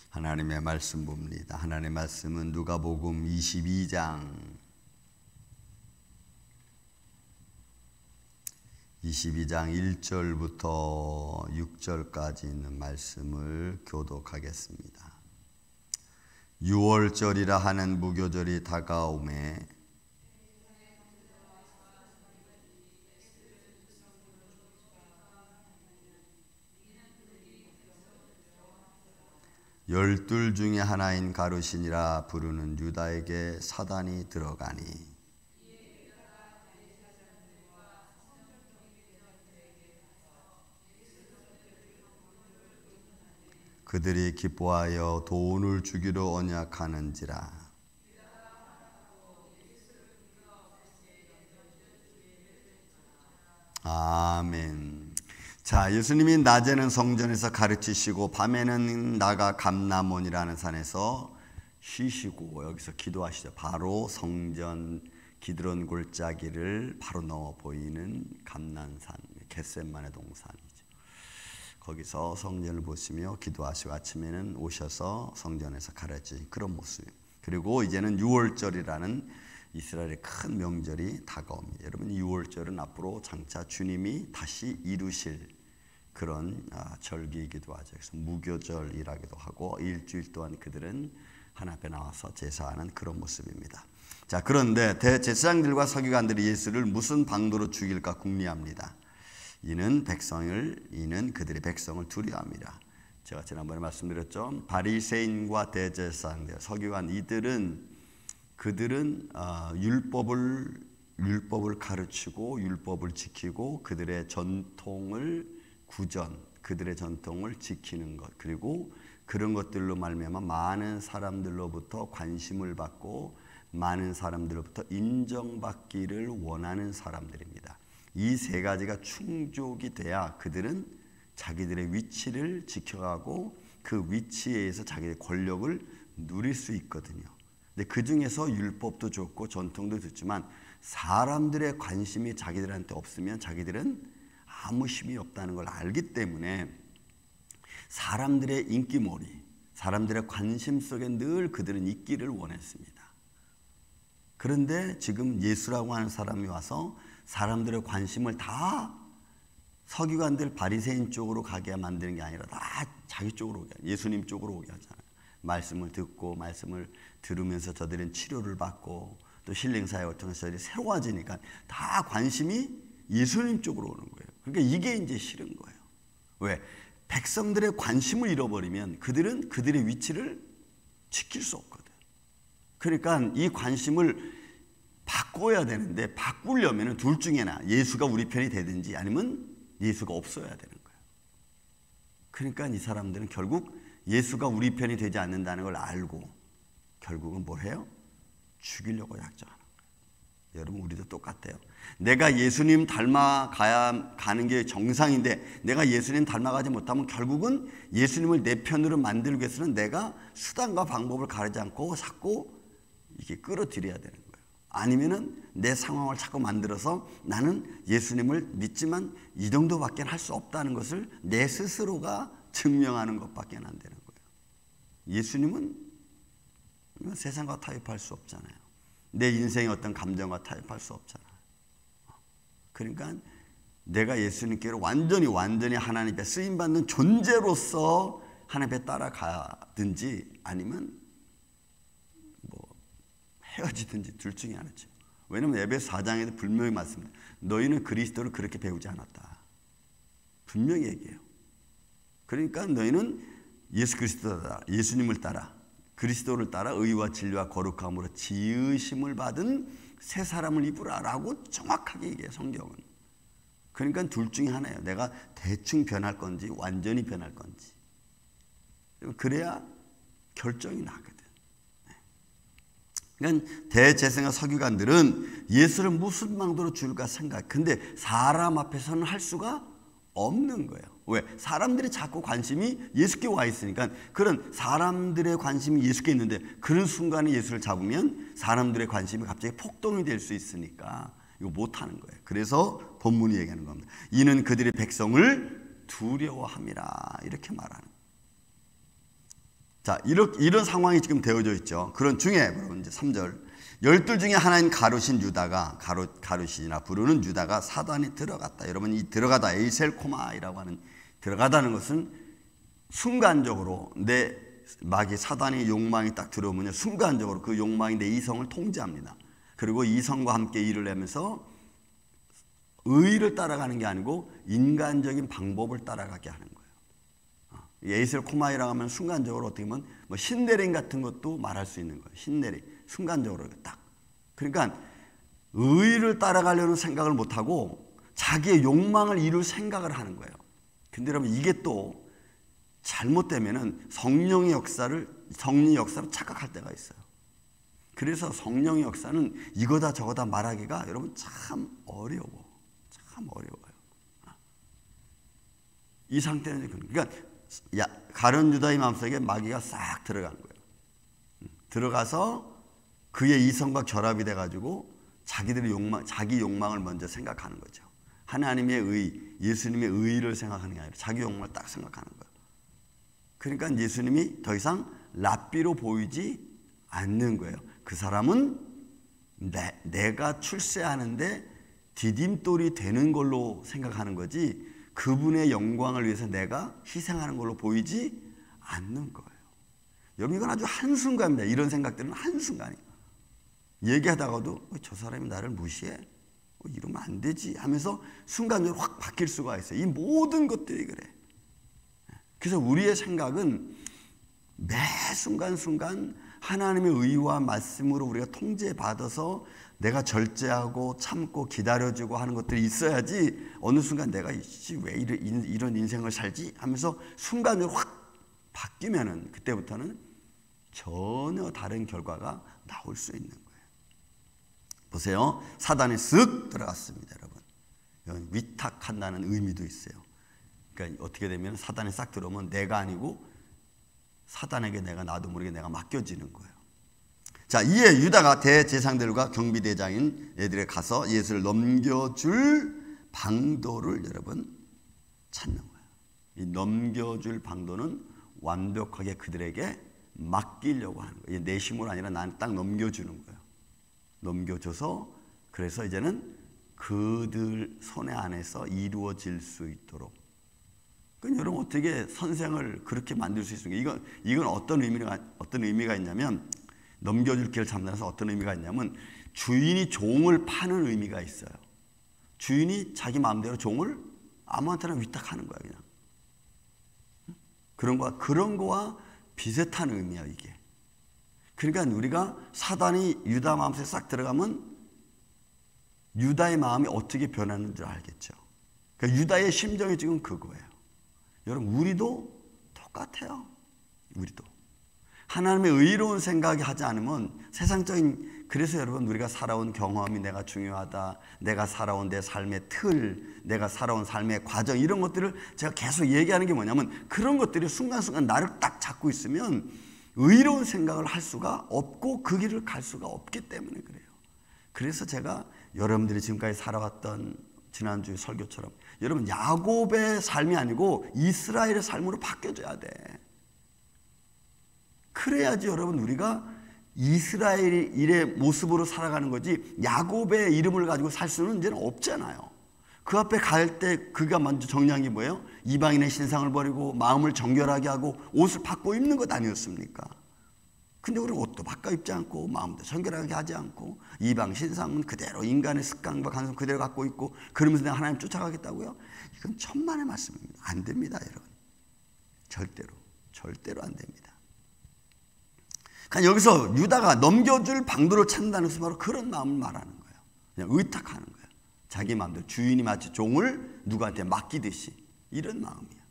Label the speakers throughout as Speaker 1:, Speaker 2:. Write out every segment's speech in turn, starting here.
Speaker 1: 하나님의 말씀 봅니다. 하나님의 말씀은 누가복음 22장 1절부터 6절까지 있는 말씀을 교독하겠습니다. 6월절이라 하는 무교절이 다가오매 열둘 중에 하나인 가룟이라 부르는 유다에게 사단이 들어가니 그들이 기뻐하여 돈을 주기로 언약하는지라. 아멘. 자, 예수님이 낮에는 성전에서 가르치시고 밤에는 나가 감람원이라는 산에서 쉬시고 여기서 기도하시죠. 바로 성전 기드론 골짜기를 바로 넘어 보이는 감람산, 겟세마네 동산이죠. 거기서 성전을 보시며 기도하시고 아침에는 오셔서 성전에서 가르치신 그런 모습. 그리고 이제는 6월절이라는 이스라엘의 큰 명절이 다가옵니다. 여러분, 6월절은 앞으로 장차 주님이 다시 이루실 그런 절기이기도 하죠. 그래서 무교절이라기도 하고 일주일 동안 그들은 하나님 앞에 나와서 제사하는 그런 모습입니다. 자, 그런데 대제사장들과 서기관들이 예수를 무슨 방도로 죽일까 궁리합니다. 이는 그들의 백성을 두려워합니다. 제가 지난번에 말씀드렸죠. 바리새인과 대제사장들, 서기관 그들은 율법을 가르치고 율법을 지키고 그들의 전통을 그들의 전통을 지키는 것, 그리고 그런 것들로 말미암아 많은 사람들로부터 관심을 받고 많은 사람들로부터 인정받기를 원하는 사람들입니다. 이 세 가지가 충족이 돼야 그들은 자기들의 위치를 지켜가고 그 위치에 의해서 자기의 권력을 누릴 수 있거든요. 근데 그 중에서 율법도 좋고 전통도 좋지만 사람들의 관심이 자기들한테 없으면 자기들은 아무 힘이 없다는 걸 알기 때문에 사람들의 인기몰이, 사람들의 관심 속에 늘 그들은 있기를 원했습니다. 그런데 지금 예수라고 하는 사람이 와서 사람들의 관심을 다 서기관들 바리새인 쪽으로 가게 만드는 게 아니라 다 자기 쪽으로 오게, 예수님 쪽으로 오게 하잖아요. 말씀을 듣고 말씀을 들으면서 저들은 치료를 받고 또 힐링 사역을 통해서 저들이 새로워지니까 다 관심이 예수님 쪽으로 오는 거예요. 그러니까 이게 이제 싫은 거예요. 왜? 백성들의 관심을 잃어버리면 그들은 그들의 위치를 지킬 수 없거든. 그러니까 이 관심을 바꿔야 되는데 바꾸려면 둘 중에 하나, 예수가 우리 편이 되든지 아니면 예수가 없어야 되는 거예요. 그러니까 이 사람들은 결국 예수가 우리 편이 되지 않는다는 걸 알고 결국은 뭘 해요? 죽이려고 작정하는 거예요. 여러분, 우리도 똑같아요. 내가 예수님 가는 게 정상인데 내가 예수님 닮아가지 못하면 결국은 예수님을 내 편으로 만들기 위해서는 내가 수단과 방법을 가리지 않고 자꾸 이게 끌어들여야 되는 거예요. 아니면은 내 상황을 자꾸 만들어서 나는 예수님을 믿지만 이 정도밖에 할 수 없다는 것을 내 스스로가 증명하는 것밖에 안 되는 거예요. 예수님은 세상과 타협할 수 없잖아요. 내 인생의 어떤 감정과 타협할 수 없잖아요. 그러니까 내가 예수님께로 완전히 하나님 앞에 쓰임받는 존재로서 하나님 앞에 따라가든지 아니면 헤어지든지 둘 중에 하나죠. 왜냐하면 에베소 4장에도 분명히 말씀합니다. 너희는 그리스도를 그렇게 배우지 않았다. 분명히 얘기해요. 그러니까 너희는 예수님을 따라 그리스도를 따라 의와 진리와 거룩함으로 지으심을 받은 새 사람을 입으라라고 정확하게 얘기해요, 성경은. 그러니까 둘 중에 하나예요. 내가 대충 변할 건지 완전히 변할 건지. 그래야 결정이 나거든. 그러니까 대제사장과 서기관들은 예수를 무슨 방도로 줄까 생각. 근데 사람 앞에서는 할 수가 없는 거예요. 왜? 사람들이 자꾸 관심이 예수께 와 있으니까 그런 사람들의 관심이 예수께 있는데 그런 순간에 예수를 잡으면 사람들의 관심이 갑자기 폭동이 될 수 있으니까 이거 못하는 거예요. 그래서 본문이 얘기하는 겁니다. 이는 그들의 백성을 두려워함이라 이렇게 말하는 거예요. 자, 이런 상황이 지금 되어져 있죠. 그런 중에 여러분 이제 3절 12 중에 하나인 가룟인 유다가 가룟이나 부르는 유다가 사단이 들어갔다. 여러분 이 들어가다 에이셀코마이라고 하는 들어가다는 것은 순간적으로 내 마귀 사단의 욕망이 딱 들어오면 순간적으로 그 욕망이 내 이성을 통제합니다. 그리고 이성과 함께 일을 하면서 의를 따라가는 게 아니고 인간적인 방법을 따라가게 하는 거예요. 에이셀코마이라고 하면 순간적으로 어떻게 보면 뭐 신내림 같은 것도 말할 수 있는 거예요. 신내림 순간적으로 딱. 그러니까 의를 따라가려는 생각을 못하고 자기의 욕망을 이룰 생각을 하는 거예요. 근데 여러분 이게 또 잘못되면은 성령의 역사를 착각할 때가 있어요. 그래서 성령의 역사는 이거다 저거다 말하기가 여러분 참 어려워요. 이 상태는 그러니까 가룟 유다의 마음속에 마귀가 싹 들어간 거예요. 들어가서 그의 이성과 결합이 돼가지고 자기들의 자기 욕망을 먼저 생각하는 거죠. 하나님의 의, 예수님의 의를 생각하는 게 아니라 자기 욕망을 딱 생각하는 거예요. 그러니까 예수님이 더 이상 랍비로 보이지 않는 거예요. 그 사람은 내가 출세하는데 디딤돌이 되는 걸로 생각하는 거지 그분의 영광을 위해서 내가 희생하는 걸로 보이지 않는 거예요. 여러분 이건 아주 한순간입니다. 이런 생각들은 한순간이에요. 얘기하다가도 저 사람이 나를 무시해? 이러면 안 되지 하면서 순간적으로 확 바뀔 수가 있어요. 이 모든 것들이 그래. 그래서 우리의 생각은 매 순간순간 하나님의 의와 말씀으로 우리가 통제받아서 내가 절제하고 참고 기다려주고 하는 것들이 있어야지 어느 순간 내가 왜 이런 인생을 살지 하면서 순간적으로 확 바뀌면은 그때부터는 전혀 다른 결과가 나올 수 있는 거예요. 보세요. 사단이 쓱 들어갔습니다, 여러분. 이건 위탁한다는 의미도 있어요. 그러니까 어떻게 되면 사단이 싹 들어오면 내가 아니고 사단에게 나도 모르게 내가 맡겨지는 거예요. 자, 이에 유다가 대제사장들과 경비대장인 애들에 가서 예수를 넘겨줄 방도를 여러분 찾는 거예요. 이 넘겨줄 방도는 완벽하게 그들에게 맡기려고 하는 거예요. 내 힘으로 아니라 난 딱 넘겨주는 거예요. 넘겨줘서 그래서 이제는 그들 손에 안에서 이루어질 수 있도록. 그러니까 여러분 어떻게 선생을 그렇게 만들 수 있습니까? 이건 어떤 의미가 있냐면 넘겨줄 길을 찾는다서 어떤 의미가 있냐면 주인이 종을 파는 의미가 있어요. 주인이 자기 마음대로 종을 아무한테나 위탁하는 거야 그냥. 그런 거와 비슷한 의미야 이게. 그러니까 우리가 사단이 유다 마음속에 싹 들어가면 유다의 마음이 어떻게 변하는 줄 알겠죠. 그러니까 유다의 심정이 지금 그거예요. 여러분 우리도 똑같아요. 우리도 하나님의 의로운 생각이 하지 않으면 세상적인 그래서 여러분 우리가 살아온 경험이 내가 중요하다. 내가 살아온 내 삶의 틀, 내가 살아온 삶의 과정 이런 것들을 제가 계속 얘기하는 게 뭐냐면 그런 것들이 순간순간 나를 딱 잡고 있으면 의로운 생각을 할 수가 없고 그 길을 갈 수가 없기 때문에 그래요. 그래서 제가 여러분들이 지금까지 살아왔던 지난주 설교처럼 여러분 야곱의 삶이 아니고 이스라엘의 삶으로 바뀌어져야 돼. 그래야지 여러분 우리가 이스라엘의 모습으로 살아가는 거지 야곱의 이름을 가지고 살 수는 이제는 없잖아요. 그 앞에 갈 때 그가 먼저 정리한 게 뭐예요? 이방인의 신상을 버리고 마음을 정결하게 하고 옷을 바꿔 입는 것 아니었습니까? 근데 우리는 옷도 바꿔 입지 않고 마음도 정결하게 하지 않고 이방 신상은 그대로 인간의 습관과 간섭 그대로 갖고 있고 그러면서 내가 하나님 쫓아가겠다고요? 이건 천만의 말씀입니다. 안 됩니다, 여러분. 절대로 안 됩니다. 그러니까 여기서 유다가 넘겨줄 방도를 찾는다는 것은 바로 그런 마음을 말하는 거예요. 그냥 의탁하는 거예요. 자기 마음대로 주인이 마치 종을 누구한테 맡기듯이 이런 마음이에요.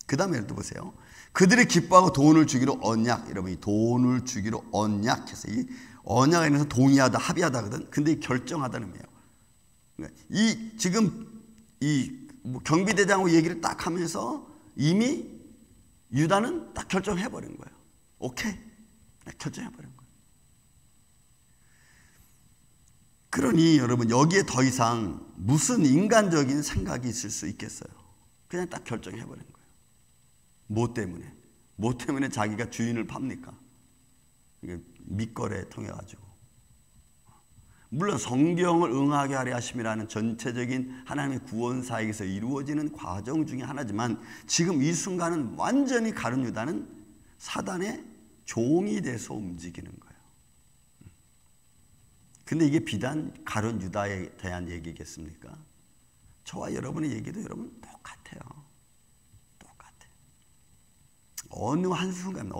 Speaker 1: 그 다음에 또 보세요. 그들이 기뻐하고 돈을 주기로 언약. 여러분 이 돈을 주기로 언약해서 이 언약에 대해서 동의하다 합의하다 하거든. 근데 이 결정하다는 의미예요. 그러니까 이 지금 이 경비대장하고 얘기를 딱 하면서 이미 유다는 딱 결정해버린 거예요. 오케이. 결정해버린 거예요. 그러니 여러분 여기에 더 이상 무슨 인간적인 생각이 있을 수 있겠어요? 그냥 딱 결정해버린 거예요. 뭐 때문에? 뭐 때문에 자기가 주인을 팝니까? 이게 밑거래 통해 가지고. 물론 성경을 응하게 하려 하심이라는 전체적인 하나님의 구원 사역에서 이루어지는 과정 중에 하나지만 지금 이 순간은 완전히 가룟 유다는 사단의 종이 돼서 움직이는 거예요. 근데 이게 비단 가룟 유다에 대한 얘기겠습니까? 저와 여러분의 얘기도 여러분 똑같아요. 똑같아요. 어느 한순간.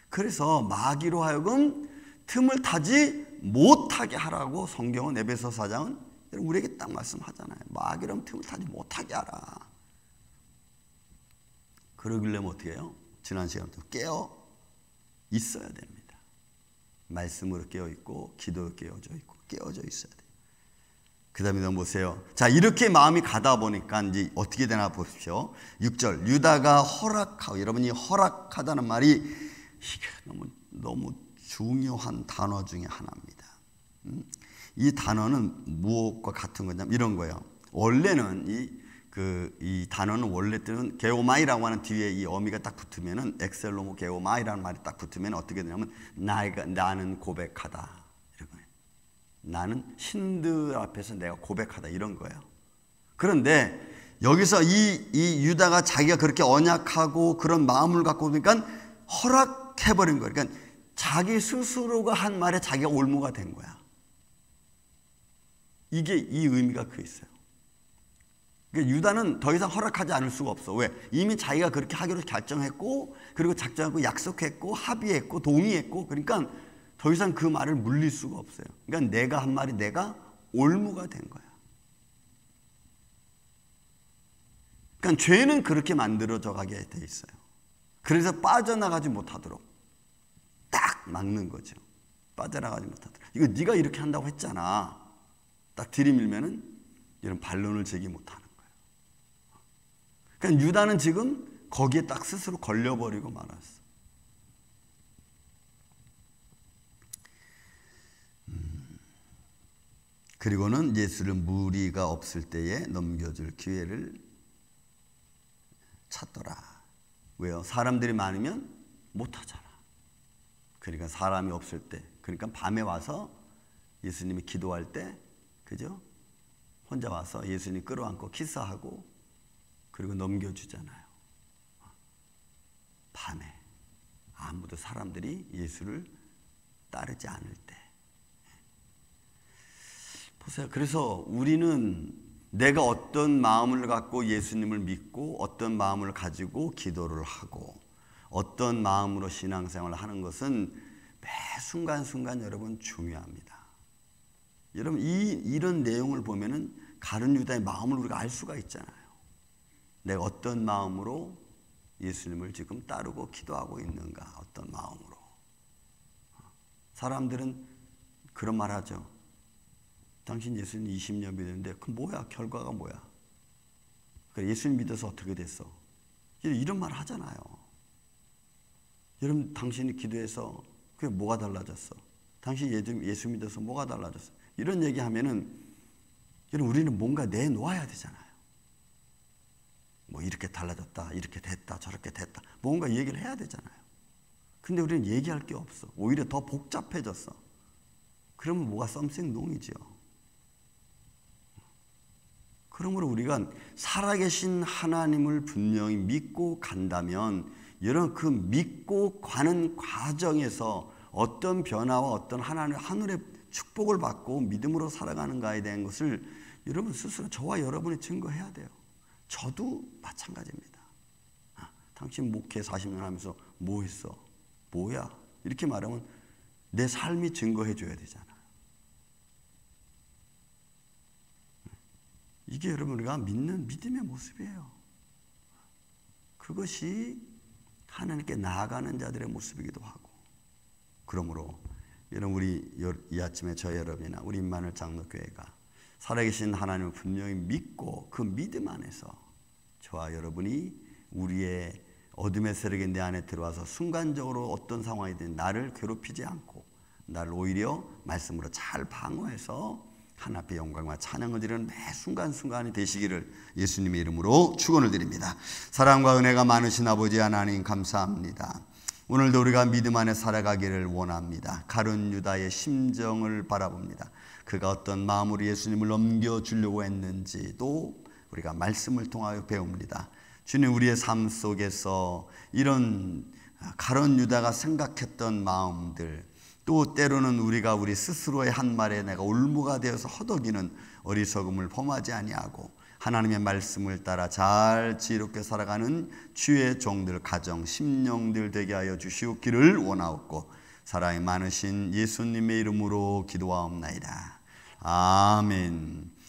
Speaker 1: 그래서 마귀로 하여금 틈을 타지 못하게 하라고 성경은 에베소 4장은 우리에게 딱 말씀하잖아요. 마귀로 틈을 타지 못하게 하라. 그러려면 어떻게 해요? 지난 시간부터 깨어 있어야 됩니다. 말씀으로 깨어 있고 기도로 깨어져 있고 깨어져 있어야 돼요. 그 다음에 보세요. 자, 이렇게 마음이 가다 보니까 이제 어떻게 되나 보십시오. 6절 유다가 허락하고, 여러분이 허락하다는 말이 이게 너무 중요한 단어 중에 하나입니다. 이 단어는 무엇과 같은 거냐면 이런 거예요. 원래는 이 단어는 원래 뜻은 게오마이라고 하는 뒤에 이 어미가 딱 붙으면은 엑셀로모 게오마이라는 말이 딱 붙으면 어떻게 되냐면 나는 고백하다 이런 거예요. 나는 신들 앞에서 내가 고백하다 이런 거예요. 그런데 여기서 이 유다가 자기가 그렇게 언약하고 그런 마음을 갖고 보니까 허락해버린 거예요. 그러니까 자기 스스로가 한 말에 자기가 올무가 된 거야. 이게 이 의미가 그 있어요. 그러니까 유다는 더 이상 허락하지 않을 수가 없어. 왜? 이미 자기가 그렇게 하기로 결정했고, 그리고 작정하고 약속했고, 합의했고, 동의했고, 그러니까 더 이상 그 말을 물릴 수가 없어요. 그러니까 내가 한 말이 내가 올무가 된 거야. 그러니까 죄는 그렇게 만들어져 가게 돼 있어요. 그래서 빠져나가지 못하도록 딱 막는 거죠. 빠져나가지 못하도록. 이거 네가 이렇게 한다고 했잖아. 딱 들이밀면은 이런 반론을 제기 못하는 거예요. 그러니까 유다는 지금 거기에 딱 스스로 걸려버리고 말았어. 그리고는 예수를 무리가 없을 때에 넘겨줄 기회를 찾더라. 왜요? 사람들이 많으면 못하잖아. 그러니까 사람이 없을 때, 그러니까 밤에 와서 예수님이 기도할 때, 그죠? 혼자 와서 예수님 끌어안고 키스하고 그리고 넘겨주잖아요. 밤에 아무도 사람들이 예수를 따르지 않을 때. 보세요. 그래서 우리는 내가 어떤 마음을 갖고 예수님을 믿고 어떤 마음을 가지고 기도를 하고 어떤 마음으로 신앙생활을 하는 것은 매 순간순간 여러분 중요합니다. 여러분 이런 내용을 보면은 가룟 유다의 마음을 우리가 알 수가 있잖아요. 내가 어떤 마음으로 예수님을 지금 따르고 기도하고 있는가, 어떤 마음으로. 사람들은 그런 말 하죠. 당신 예수님 20년 믿었는데 그 뭐야? 결과가 뭐야? 예수님 믿어서 어떻게 됐어? 이런 말 하잖아요. 여러분 당신이 기도해서 그게 뭐가 달라졌어? 당신 예수 믿어서 뭐가 달라졌어? 이런 얘기하면은 여러분 우리는 뭔가 내놓아야 되잖아요. 뭐 이렇게 달라졌다, 이렇게 됐다, 저렇게 됐다, 뭔가 얘기를 해야 되잖아요. 근데 우리는 얘기할 게 없어. 오히려 더 복잡해졌어. 그러면 뭐가 something wrong이죠. 그러므로 우리가 살아계신 하나님을 분명히 믿고 간다면 여러분 그 믿고 가는 과정에서 어떤 변화와 어떤 하늘의 축복을 받고 믿음으로 살아가는가에 대한 것을 여러분 스스로 저와 여러분이 증거해야 돼요. 저도 마찬가지입니다. 당신 목회 40년 하면서 뭐 했어? 뭐야? 이렇게 말하면 내 삶이 증거해 줘야 되잖아요. 이게 여러분 우리가 믿는 믿음의 모습이에요. 그것이 하나님께 나아가는 자들의 모습이기도 하고. 그러므로 여러분 우리 이 아침에 저 여러분이나 우리 임마누엘 장로교회가 살아계신 하나님을 분명히 믿고 그 믿음 안에서 저와 여러분이 우리의 어둠의 세력이 내 안에 들어와서 순간적으로 어떤 상황이든 나를 괴롭히지 않고 나를 오히려 말씀으로 잘 방어해서 하나님 앞에 영광과 찬양을 드리는 매 순간순간이 되시기를 예수님의 이름으로 축원을 드립니다. 사랑과 은혜가 많으신 아버지 하나님 감사합니다. 오늘도 우리가 믿음 안에 살아가기를 원합니다. 가룟 유다의 심정을 바라봅니다. 그가 어떤 마음으로 예수님을 넘겨주려고 했는지도 우리가 말씀을 통하여 배웁니다. 주님, 우리의 삶 속에서 이런 가룟 유다가 생각했던 마음들, 또 때로는 우리가 우리 스스로의 한 말에 내가 올무가 되어서 허덕이는 어리석음을 범하지 아니하고 하나님의 말씀을 따라 잘 지혜롭게 살아가는 주의 종들, 가정, 심령들 되게 하여 주시옵기를 원하옵고 사랑이 많으신 예수님의 이름으로 기도하옵나이다. 아멘.